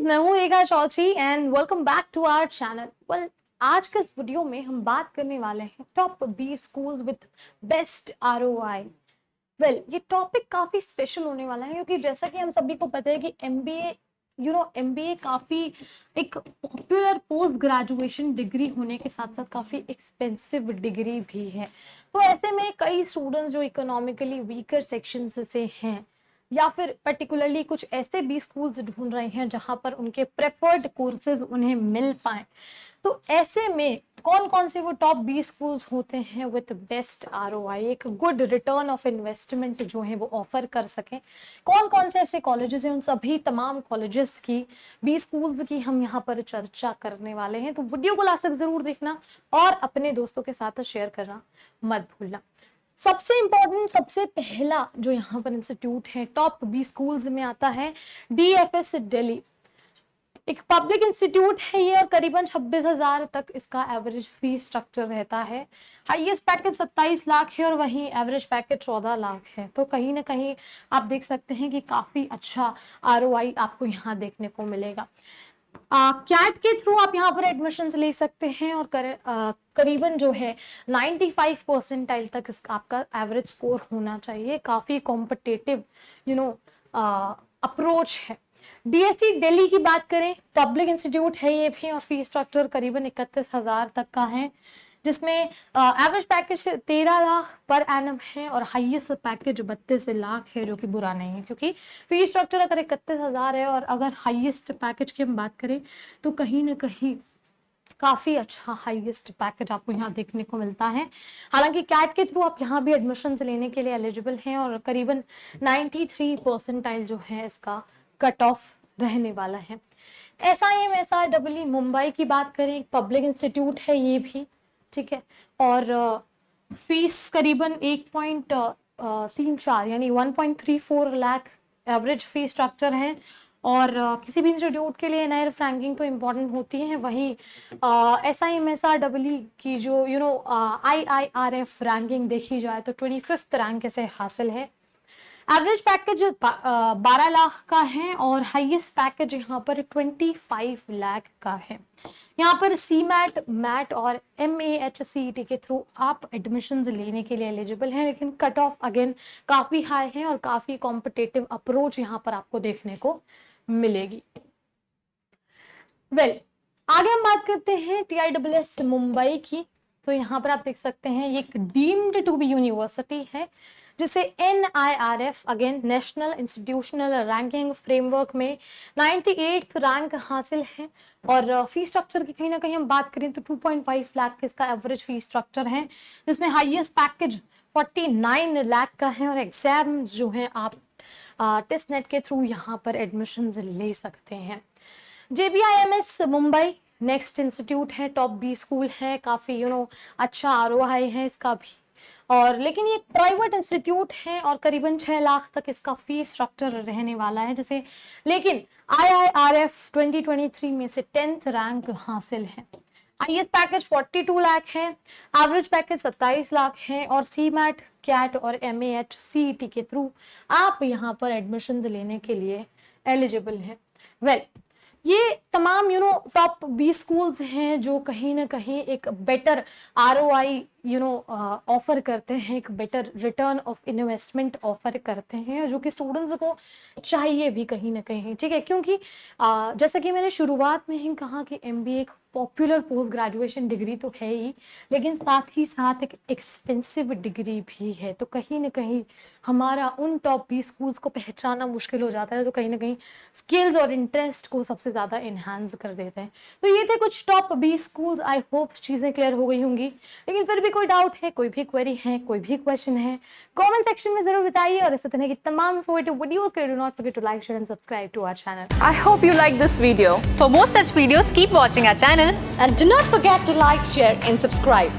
मैं हूँ Rekha Chaudhary and welcome back to our channel. Well, आज के इस वीडियो में हम बात करने वाले हैं top 20 schools with best ROI. Well, ये टॉपिक काफी स्पेशल होने वाला है क्योंकि जैसा कि हम सभी को पता है कि एमबीए काफी एक पॉपुलर पोस्ट ग्रेजुएशन डिग्री होने के साथ साथ काफी एक्सपेंसिव डिग्री भी है। तो ऐसे में कई स्टूडेंट्स जो इकोनॉमिकली वीकर सेक्शन से हैं या फिर पर्टिकुलरली कुछ ऐसे भी स्कूल्स ढूंढ रहे हैं जहां पर उनके प्रेफर्ड कोर्सेज उन्हें मिल पाए, तो ऐसे में कौन कौन से वो टॉप 20 स्कूल्स होते हैं विद बेस्ट आरओआई, एक गुड रिटर्न ऑफ इन्वेस्टमेंट जो है वो ऑफर कर सकें। कौन कौन से ऐसे कॉलेजेस हैं, उन सभी तमाम कॉलेजेस की 20 स्कूल्स की हम यहाँ पर चर्चा करने वाले हैं। तो वीडियो को लास्ट तक जरूर देखना और अपने दोस्तों के साथ शेयर करना मत भूलना। सबसे इंपॉर्टेंट, सबसे पहला जो यहाँ पर इंस्टीट्यूट है टॉप 20 स्कूल्स में आता है डीएफएस दिल्ली। एक पब्लिक इंस्टीट्यूट है ये और करीबन 26,000 तक इसका एवरेज फीस स्ट्रक्चर रहता है। हाईएस्ट पैकेज 27 लाख है और वहीं एवरेज पैकेज 14 लाख है। तो कहीं ना कहीं आप देख सकते हैं कि काफी अच्छा आरओआई आपको यहाँ देखने को मिलेगा। कैट के थ्रू आप यहाँ पर एडमिशन्स ले सकते हैं और करीबन जो है 95 परसेंटाइल तक इसका आपका एवरेज स्कोर होना चाहिए। काफी कॉम्पिटिटिव अप्रोच है। डीएससी दिल्ली की बात करें, पब्लिक इंस्टीट्यूट है ये भी और फीस स्ट्रक्चर करीबन 31,000 तक का है, जिसमें average package 13 lakh per annum है और हाईएस्ट पैकेज 32 लाख है, जो कि बुरा नहीं है क्योंकि फीस स्ट्रक्चर अगर 31,000 है और अगर हाईएस्ट पैकेज की हम बात करें तो कहीं ना कहीं काफी अच्छा हाईएस्ट पैकेज आपको यहाँ देखने को मिलता है। हालांकि कैट के थ्रू आप यहाँ भी एडमिशन लेने के लिए एलिजिबल हैं और करीबन 93 परसेंटाइल जो है इसका कट ऑफ रहने वाला है। SIMSREE मुंबई की बात करें, पब्लिक इंस्टीट्यूट है ये भी, ठीक है, और फीस करीबन 1.34 यानी 1.34 लाख एवरेज फीस स्ट्रक्चर है। और किसी भी इंस्टीट्यूट के लिए NIRF रैंकिंग तो इम्पोर्टेंट होती है, वहीं SIMSREE की जो IIRF रैंकिंग देखी जाए तो 25th रैंक इसे हासिल है। एवरेज पैकेज 12 लाख का है और हाईएस्ट पैकेज यहाँ पर 25 लाख का है। यहाँ पर CMAT, मैट और MAHCET के थ्रू आप एडमिशन्स लेने के लिए एलिजिबल हैं, लेकिन कट ऑफ अगेन काफी हाई है और काफी कॉम्पिटिटिव अप्रोच यहाँ पर आपको देखने को मिलेगी। वेल, आगे हम बात करते हैं TISS मुंबई की। तो यहाँ पर आप देख सकते हैं ये एक डीम्ड टू बी यूनिवर्सिटी है जिसे NIRF again national institutional ranking framework में 98th रैंक हासिल है। और फीस स्ट्रक्चर की कहीं ना कहीं हम बात करें तो 2.5 लाख इसका एवरेज फीस स्ट्रक्चर है, जिसमें हाईएस्ट पैकेज 49 लाख का है और एग्जाम्स जो है आप टेस्ट नेट के थ्रू यहाँ पर एडमिशन ले सकते हैं। JBIMS मुंबई नेक्स्ट इंस्टीट्यूट है, टॉप 20 स्कूल है, काफी अच्छा ROI है इसका भी, और लेकिन ये प्राइवेट इंस्टीट्यूट है और करीबन 6 लाख तक इसका फीस स्ट्रक्चर रहने वाला है, जैसे लेकिन IIRF 2023 में से 10th रैंक हासिल है। हाईएस्ट पैकेज 42 लाख है, एवरेज पैकेज 27 लाख है और CMAT, कैट और MAHCET के थ्रू आप यहाँ पर एडमिशन लेने के लिए एलिजिबल हैं। वेल, ये तमाम टॉप 20 स्कूल्स हैं जो कहीं ना कहीं एक बेटर ROI ऑफर करते हैं, एक better return of investment offer करते हैं, जो कि स्टूडेंट्स को चाहिए भी कहीं ना कहीं, ठीक है, क्योंकि जैसा कि मैंने शुरुआत में ही कहा कि MBA एक पॉपुलर पोस्ट ग्रेजुएशन डिग्री तो है ही, लेकिन साथ ही साथ एक एक्सपेंसिव डिग्री भी है। तो कहीं ना कहीं हमारा उन टॉप 20 स्कूल्स को पहचानना मुश्किल हो जाता है, तो कहीं ना कहीं स्किल्स और इंटरेस्ट को सबसे ज़्यादा इन्हांस कर देते हैं। तो ये थे कुछ टॉप 20 स्कूल्स। आई होप चीज़ें क्लियर हो गई होंगी, लेकिन फिर भी कोई डाउट है, कोई भी क्वेरी है, कोई भी क्वेश्चन है, कमेंट सेक्शन में जरूर बताइए। और इसी तरह की तमाम इंफॉर्मेटिव वीडियोस के लिए do not forget to like, share and subscribe to our channel. I hope you like this video. For more such videos, keep watching our channel And do not forget to like, share and subscribe.